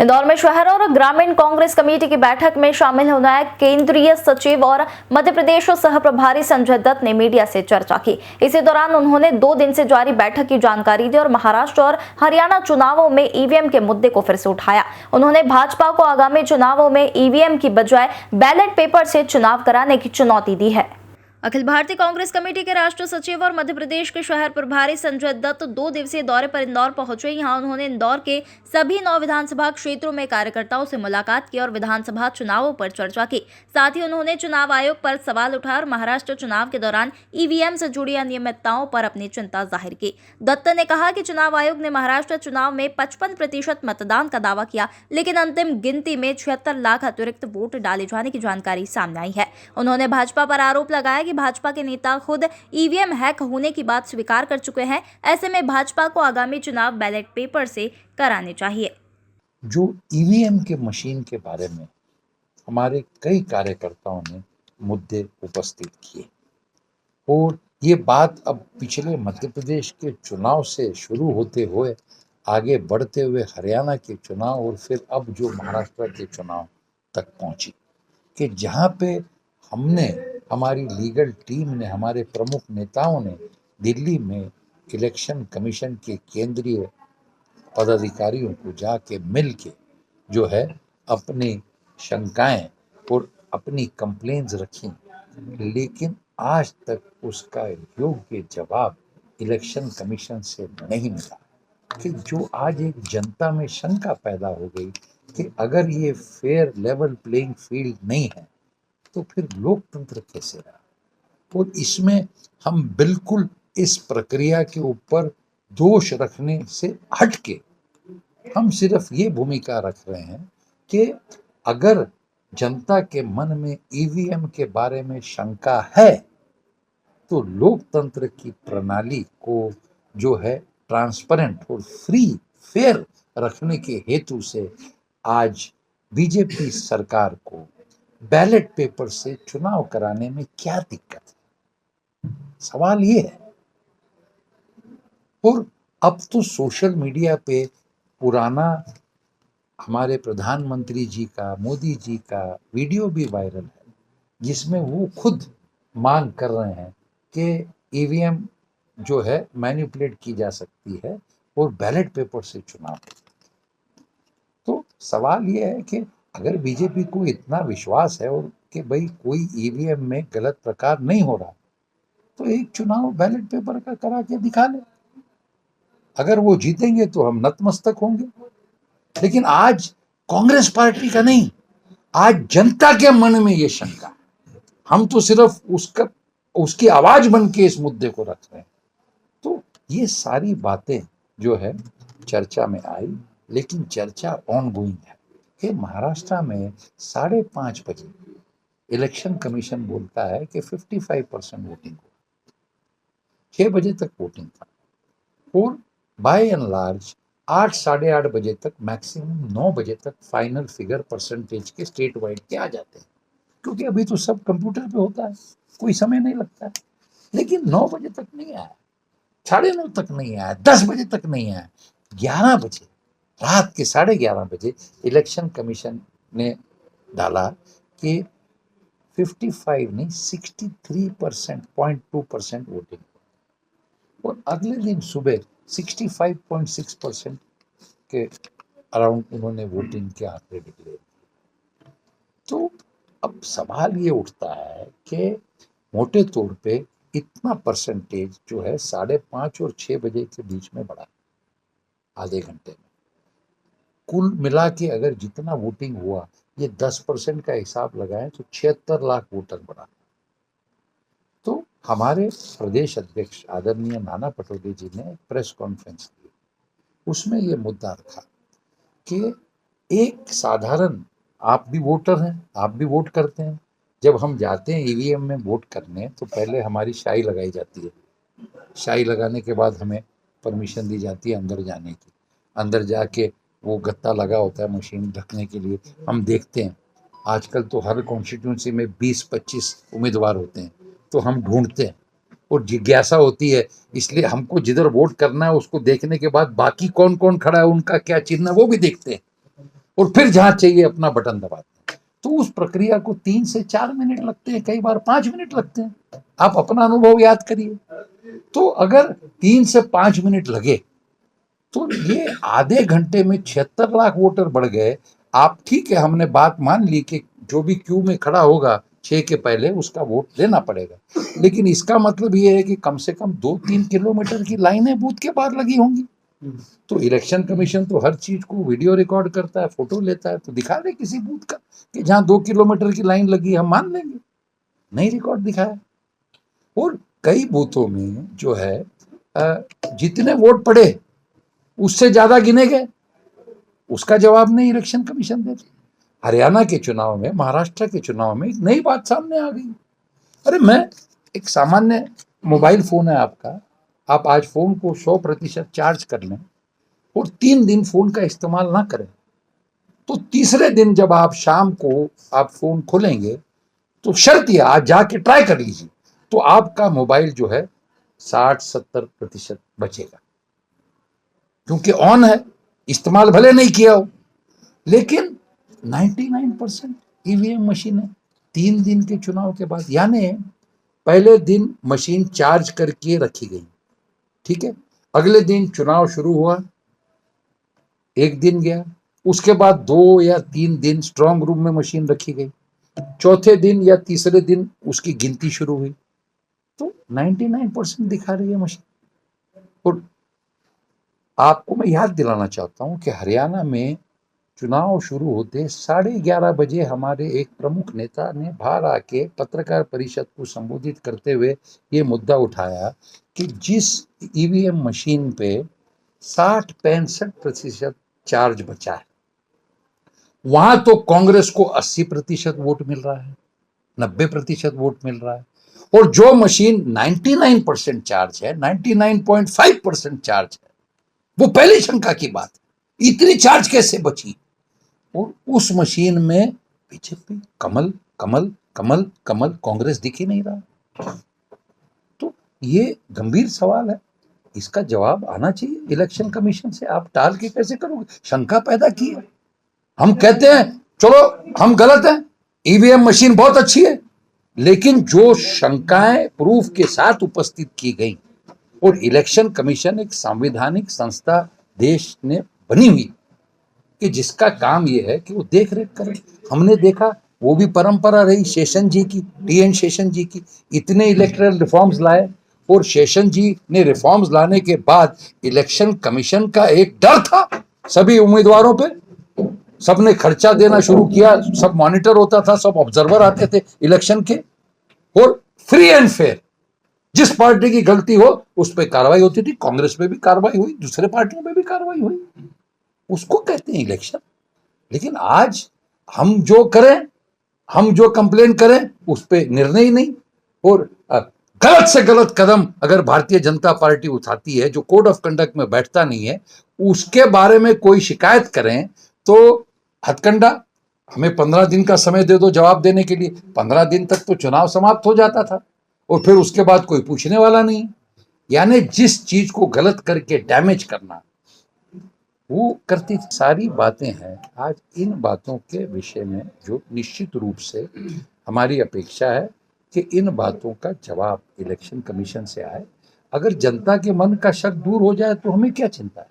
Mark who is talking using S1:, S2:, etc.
S1: इंदौर में शहर और ग्रामीण कांग्रेस कमेटी की बैठक में शामिल होना है केंद्रीय सचिव और मध्य प्रदेश सह प्रभारी संजय दत्त ने मीडिया से चर्चा की। इसी दौरान उन्होंने 2 दिन से जारी बैठक की जानकारी दी और महाराष्ट्र और हरियाणा चुनावों में ईवीएम के मुद्दे को फिर से उठाया। उन्होंने भाजपा को आगामी चुनावों में ईवीएम की बजाय बैलेट पेपर से चुनाव कराने की चुनौती दी है। अखिल भारतीय कांग्रेस कमेटी के राष्ट्रीय सचिव और मध्य प्रदेश के शहर प्रभारी संजय दत्त 2 दिवसीय दौरे पर इंदौर पहुंचे। यहां उन्होंने इंदौर के सभी 9 विधानसभा क्षेत्रों में कार्यकर्ताओं से मुलाकात की और विधानसभा चुनावों पर चर्चा की। साथ ही उन्होंने चुनाव आयोग पर सवाल उठाए और महाराष्ट्र चुनाव के दौरान ईवीएम से जुड़ी अनियमितताओं पर अपनी चिंता जाहिर की। दत्त ने कहा कि चुनाव आयोग ने महाराष्ट्र चुनाव में 55% मतदान का दावा किया, लेकिन अंतिम गिनती में 76 लाख अतिरिक्त वोट डाले जाने की जानकारी सामने आई है। उन्होंने भाजपा पर आरोप लगाया कि भाजपा के नेता खुद ईवीएम हैक होने की बात स्वीकार कर चुके हैं। ऐसे में भाजपा को आगामी चुनाव बैलेट पेपर से कराने चाहिए।
S2: जो ईवीएम के मशीन के बारे में हमारे कई कार्यकर्ताओं ने मुद्दे उपस्थित किए और ये बात अब पिछले मध्य प्रदेश के चुनाव से शुरू होते हुए आगे बढ़ते हुए हरियाणा के चुनाव और फिर अब जो महाराष्ट्र के चुनाव तक पहुंची कि जहां पे हमारी लीगल टीम ने, हमारे प्रमुख नेताओं ने दिल्ली में इलेक्शन कमीशन के केंद्रीय पदाधिकारियों को जाके मिल के जो है अपनी शंकाएं और अपनी कंप्लेंट्स रखी, लेकिन आज तक उसका योग्य जवाब इलेक्शन कमीशन से नहीं मिला। कि जो आज एक जनता में शंका पैदा हो गई कि अगर ये फेयर लेवल प्लेइंग फील्ड नहीं है तो फिर लोकतंत्र कैसे रहा। और इसमें हम बिल्कुल इस प्रक्रिया के ऊपर दोष रखने से हटके हम सिर्फ ये भूमिका रख रहे हैं कि अगर जनता के मन में ईवीएम के बारे में शंका है तो लोकतंत्र की प्रणाली को जो है ट्रांसपेरेंट और फ्री फेयर रखने के हेतु से आज बीजेपी सरकार को बैलेट पेपर से चुनाव कराने में क्या दिक्कत है, सवाल ये है। और अब तो सोशल मीडिया पे पुराना हमारे प्रधानमंत्री जी का, मोदी जी का वीडियो भी वायरल है जिसमें वो खुद मांग कर रहे हैं कि ईवीएम जो है मैनिपुलेट की जा सकती है और बैलेट पेपर से चुनाव। तो सवाल ये है कि अगर बीजेपी को इतना विश्वास है और कि भाई कोई ईवीएम में गलत प्रकार नहीं हो रहा तो एक चुनाव बैलेट पेपर का करा के दिखा ले। अगर वो जीतेंगे तो हम नतमस्तक होंगे। लेकिन आज कांग्रेस पार्टी का नहीं, आज जनता के मन में ये शंका, हम तो सिर्फ उसकी आवाज बन के इस मुद्दे को रख रहे हैं। तो ये सारी बातें जो है चर्चा में आई, लेकिन चर्चा ऑनगोइंग है कि महाराष्ट्र में 5:30 बजे इलेक्शन कमीशन बोलता है कि 55% वोटिंग हो, 6 बजे तक वोटिंग था और बाय एंड लार्ज 8 साढ़े 8 बजे तक, मैक्सिमम 9 बजे तक फाइनल फिगर परसेंटेज के स्टेट वाइड के आ जाते हैं, क्योंकि अभी तो सब कंप्यूटर पे होता है, कोई समय नहीं लगता है। लेकिन 9 बजे तक नहीं आया, 9:30 तक नहीं आया, 10 बजे तक नहीं आया, 11 बजे, रात के 11:30 बजे इलेक्शन कमीशन ने डाला कि 55 नहीं 63% 0.2% वोटिंग और अगले दिन सुबह 65.6% के अराउंड उन्होंने वोटिंग के आंकड़े डिक्लेयर किए। तो अब सवाल ये उठता है कि मोटे तौर पे इतना परसेंटेज जो है 5:30 और 6 बजे के बीच में बढ़ा, आधे घंटे में कुल मिला के अगर जितना वोटिंग हुआ ये 10% का हिसाब लगाएं तो 76 लाख वोटर बढ़ा। तो हमारे प्रदेश अध्यक्ष आदरणीय नाना पटोले जी ने प्रेस कॉन्फ्रेंस की, उसमें ये मुद्दा रखा कि एक साधारण, आप भी वोटर हैं, आप भी वोट करते हैं, जब हम जाते हैं ईवीएम में वोट करने तो पहले हमारी शाई लगाई जाती है, शाई लगाने के बाद हमें परमिशन दी जाती है अंदर जाने की। अंदर जाके वो गत्ता लगा होता है मशीन ढकने के लिए, हम देखते हैं। आजकल तो हर कॉन्स्टिट्यूंसी में 20-25 उम्मीदवार होते हैं, तो हम ढूंढते हैं और जिज्ञासा होती है, इसलिए हमको जिधर वोट करना है उसको देखने के बाद बाकी कौन कौन खड़ा है, उनका क्या चिन्ह है, वो भी देखते हैं। और फिर जहां चाहिए अपना बटन दबाते हैं। तो उस प्रक्रिया को 3 से 4 मिनट लगते हैं, कई बार 5 मिनट लगते हैं। आप अपना अनुभव याद करिए। तो अगर 3 से 5 मिनट लगे तो ये आधे घंटे में 76 लाख वोटर बढ़ गए। आप ठीक है, हमने बात मान ली कि जो भी क्यू में खड़ा होगा 6 के पहले उसका वोट देना पड़ेगा, लेकिन इसका मतलब ये है कि कम से कम 2-3 किलोमीटर की लाइनें बूथ के पार लगी होंगी। तो इलेक्शन कमीशन तो हर चीज को वीडियो रिकॉर्ड करता है, फोटो लेता है, तो दिखा दे किसी बूथ का कि जहां 2 किलोमीटर की लाइन लगी, हम मान लेंगे। नहीं रिकॉर्ड दिखाया। और कई बूथों में जो है जितने वोट पड़े उससे ज्यादा गिने गए, उसका जवाब नहीं इलेक्शन कमीशन देता। हरियाणा के चुनाव में, महाराष्ट्र के चुनाव में एक नई बात सामने आ गई। अरे मैं एक सामान्य मोबाइल फोन है आपका, आप आज फोन को 100% चार्ज कर लें और 3 दिन फोन का इस्तेमाल ना करें, तो तीसरे दिन जब आप शाम को आप फोन खोलेंगे तो शर्त यह, आज जाके ट्राई कर लीजिए, तो आपका मोबाइल जो है 60-70% बचेगा, क्योंकि ऑन है, इस्तेमाल भले नहीं किया हो। लेकिन 99% ईवीएम मशीनें 3 दिन के चुनाव के बाद, यानी पहले दिन मशीन चार्ज करके रखी गई, ठीक है, अगले दिन चुनाव शुरू हुआ, एक दिन गया, उसके बाद 2 या 3 दिन स्ट्रांग रूम में मशीन रखी गई, चौथे दिन या तीसरे दिन उसकी गिनती शुरू हुई। तो 99% दिखा रही है मशीन। और आपको मैं याद दिलाना चाहता हूं कि हरियाणा में चुनाव शुरू होते 11:30 बजे हमारे एक प्रमुख नेता ने बाहर आके पत्रकार परिषद को संबोधित करते हुए ये मुद्दा उठाया कि जिस ईवीएम मशीन पे 60-65% चार्ज बचा है, वहां तो कांग्रेस को 80% वोट मिल रहा है, 90% वोट मिल रहा है, और जो मशीन 99% चार्ज है, 99.5% चार्ज है, वो पहली शंका की बात है, इतनी चार्ज कैसे बची। और उस मशीन में बीजेपी, कमल कमल कमल कमल, कांग्रेस दिख ही नहीं रहा। तो ये गंभीर सवाल है, इसका जवाब आना चाहिए इलेक्शन कमीशन से। आप टाल के कैसे करोगे, शंका पैदा की है। हम कहते हैं चलो हम गलत हैं, ईवीएम मशीन बहुत अच्छी है, लेकिन जो शंकाएं प्रूफ के साथ उपस्थित की गई, और इलेक्शन कमीशन एक संवैधानिक संस्था देश ने बनी हुई कि जिसका काम यह है कि वो देख रेख करे। हमने देखा, वो भी परंपरा रही शेषन जी की, टीएन शेषन जी की, इतने इलेक्टरल रिफॉर्म्स लाए, और शेषन जी ने रिफॉर्म्स लाने के बाद इलेक्शन कमीशन का एक डर था सभी उम्मीदवारों पे, सबने खर्चा देना शुरू किया, सब मॉनिटर होता था, सब ऑब्जर्वर आते थे इलेक्शन के, और फ्री एंड फेयर जिस पार्टी की गलती हो उस पर कार्रवाई होती थी। कांग्रेस पे भी कार्रवाई हुई, दूसरे पार्टियों पे भी कार्रवाई हुई, उसको कहते हैं इलेक्शन। लेकिन आज हम जो करें, हम जो कंप्लेन करें, उस पर निर्णय ही नहीं। और गलत से गलत कदम अगर भारतीय जनता पार्टी उठाती है, जो कोड ऑफ कंडक्ट में बैठता नहीं है, उसके बारे में कोई शिकायत करें तो हथकंडा, हमें 15 दिन का समय दे दो जवाब देने के लिए। 15 दिन तक तो चुनाव समाप्त हो जाता था, और फिर उसके बाद कोई पूछने वाला नहीं। यानी जिस चीज को गलत करके डैमेज करना, वो करती सारी बातें हैं। आज इन बातों के विषय में जो निश्चित रूप से हमारी अपेक्षा है कि इन बातों का जवाब इलेक्शन कमीशन से आए। अगर जनता के मन का शक दूर हो जाए तो हमें क्या चिंता है।